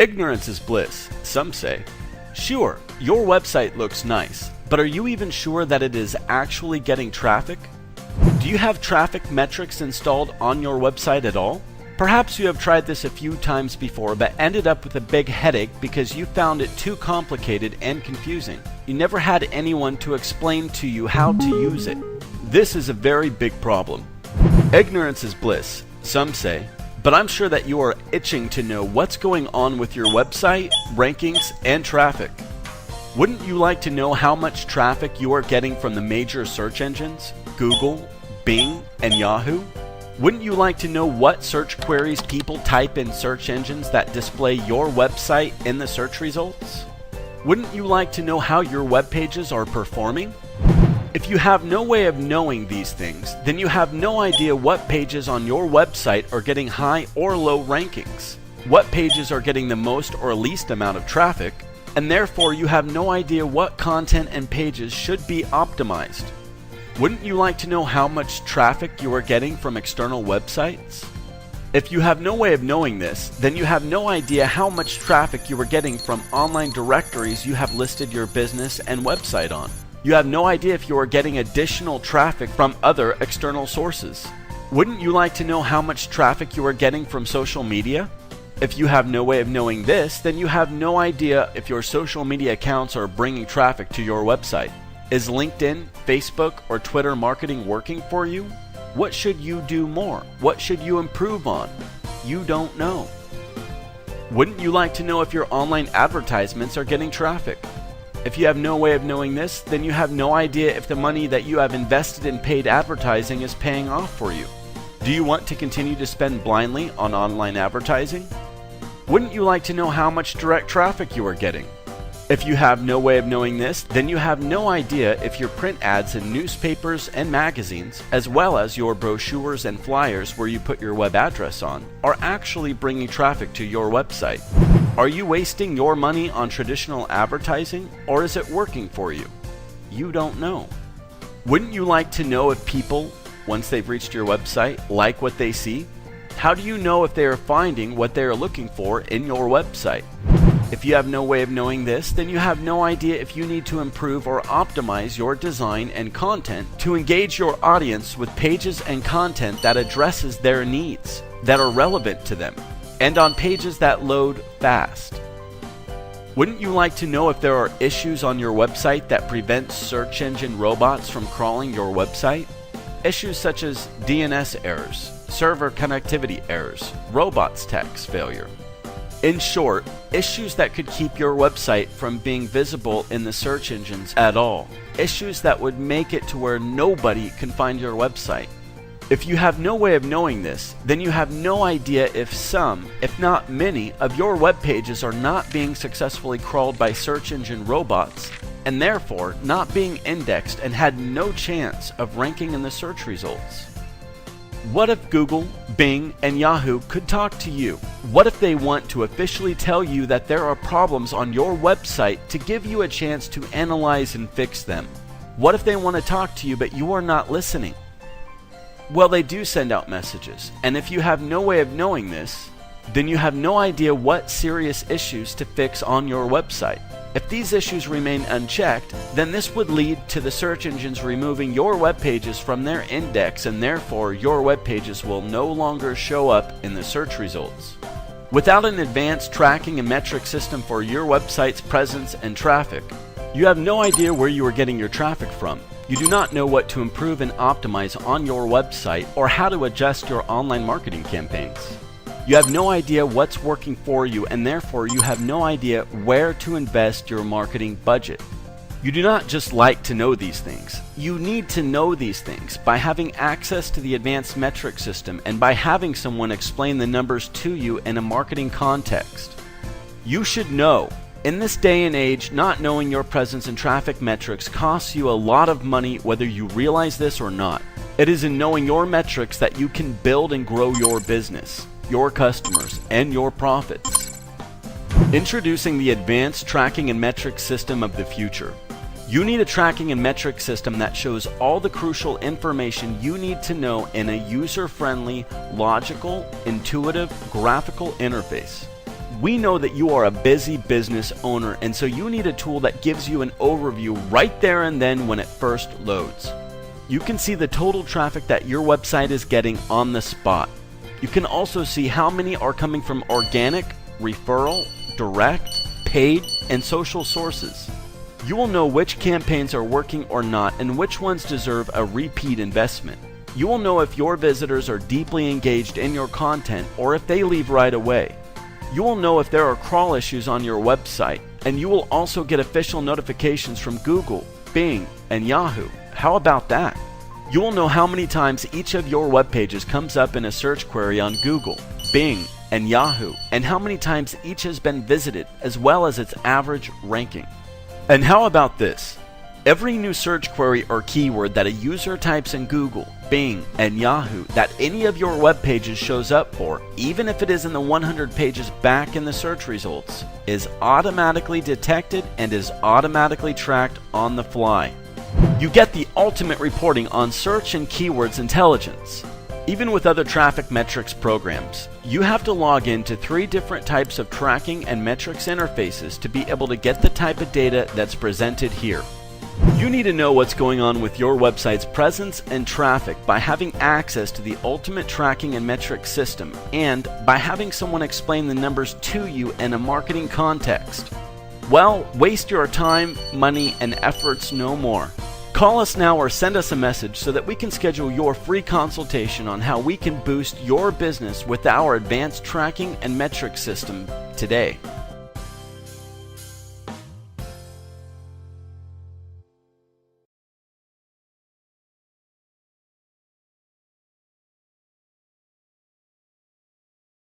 Ignorance is bliss, some say. Sure, your website looks nice, but are you even sure that it is actually getting traffic? Do you have traffic metrics installed on your website at all? Perhaps you have tried this a few times before but ended up with a big headache because you found it too complicated and confusing. You never had anyone to explain to you how to use it. This is a very big problem. Ignorance is bliss, some say, but I'm sure that you are itching to know what's going on with your website, rankings, and traffic. Wouldn't you like to know how much traffic you are getting from the major search engines, Google, Bing, and Yahoo? Wouldn't you like to know what search queries people type in search engines that display your website in the search results? Wouldn't you like to know how your web pages are performing? If you have no way of knowing these things, then you have no idea what pages on your website are getting high or low rankings, what pages are getting the most or least amount of traffic, and therefore you have no idea what content and pages should be optimized. Wouldn't you like to know how much traffic you are getting from external websites? If you have no way of knowing this, then you have no idea how much traffic you are getting from online directories you have listed your business and website on. You have no idea if you are getting additional traffic from other external sources. Wouldn't you like to know how much traffic you are getting from social media? If you have no way of knowing this, then you have no idea if your social media accounts are bringing traffic to your website. Is LinkedIn, Facebook, or Twitter marketing working for you? What should you do more? What should you improve on? You don't know. Wouldn't you like to know if your online advertisements are getting traffic? If you have no way of knowing this, then you have no idea if the money that you have invested in paid advertising is paying off for you. Do you want to continue to spend blindly on online advertising? Wouldn't you like to know how much direct traffic you are getting? If you have no way of knowing this, then you have no idea if your print ads in newspapers and magazines, as well as your brochures and flyers where you put your web address on, are actually bringing traffic to your website. Are you wasting your money on traditional advertising, or is it working for you? You don't know. Wouldn't you like to know if people, once they've reached your website, like what they see? How do you know if they are finding what they are looking for in your website? If you have no way of knowing this, then you have no idea if you need to improve or optimize your design and content to engage your audience with pages and content that addresses their needs, that are relevant to them, and on pages that load fast. Wouldn't you like to know if there are issues on your website that prevent search engine robots from crawling your website? Issues such as DNS errors, server connectivity errors, robots tax failure. In short, issues that could keep your website from being visible in the search engines at all. Issues that would make it to where nobody can find your website. If you have no way of knowing this, then you have no idea if some, if not many, of your web pages are not being successfully crawled by search engine robots, and therefore not being indexed and had no chance of ranking in the search results. What if Google, Bing, and Yahoo could talk to you? What if they want to officially tell you that there are problems on your website to give you a chance to analyze and fix them? What if they want to talk to you but you are not listening? Well, they do send out messages, and if you have no way of knowing this, then you have no idea what serious issues to fix on your website. If these issues remain unchecked, then this would lead to the search engines removing your web pages from their index, and therefore your web pages will no longer show up in the search results. Without an advanced tracking and metric system for your website's presence and traffic, you have no idea where you are getting your traffic from. You do not know what to improve and optimize on your website or how to adjust your online marketing campaigns. You have no idea what's working for you, and therefore you have no idea where to invest your marketing budget. You do not just like to know these things. You need to know these things by having access to the advanced metric system and by having someone explain the numbers to you in a marketing context. You should know. In this day and age, not knowing your presence and traffic metrics costs you a lot of money whether you realize this or not. It is in knowing your metrics that you can build and grow your business, your customers, and your profits. Introducing the advanced tracking and metrics system of the future. You need a tracking and metric system that shows all the crucial information you need to know in a user-friendly, logical, intuitive, graphical interface. We know that you are a busy business owner, and so you need a tool that gives you an overview right there and then when it first loads. You can see the total traffic that your website is getting on the spot. You can also see how many are coming from organic, referral, direct, paid, and social sources. You will know which campaigns are working or not and which ones deserve a repeat investment. You will know if your visitors are deeply engaged in your content or if they leave right away. You will know if there are crawl issues on your website, and you will also get official notifications from Google, Bing, and Yahoo. How about that? You will know how many times each of your web pages comes up in a search query on Google, Bing, and Yahoo, and how many times each has been visited, as well as its average ranking. And how about this? Every new search query or keyword that a user types in Google, Bing, and Yahoo that any of your web pages shows up for, even if it is in the 100 pages back in the search results, is automatically detected and is automatically tracked on the fly. You get the ultimate reporting on search and keywords intelligence. Even with other traffic metrics programs, you have to log into 3 different types of tracking and metrics interfaces to be able to get the type of data that's presented here. You need to know what's going on with your website's presence and traffic by having access to the ultimate tracking and metrics system, and by having someone explain the numbers to you in a marketing context. Well, waste your time, money, and efforts no more. Call us now or send us a message so that we can schedule your free consultation on how we can boost your business with our advanced tracking and metrics system today.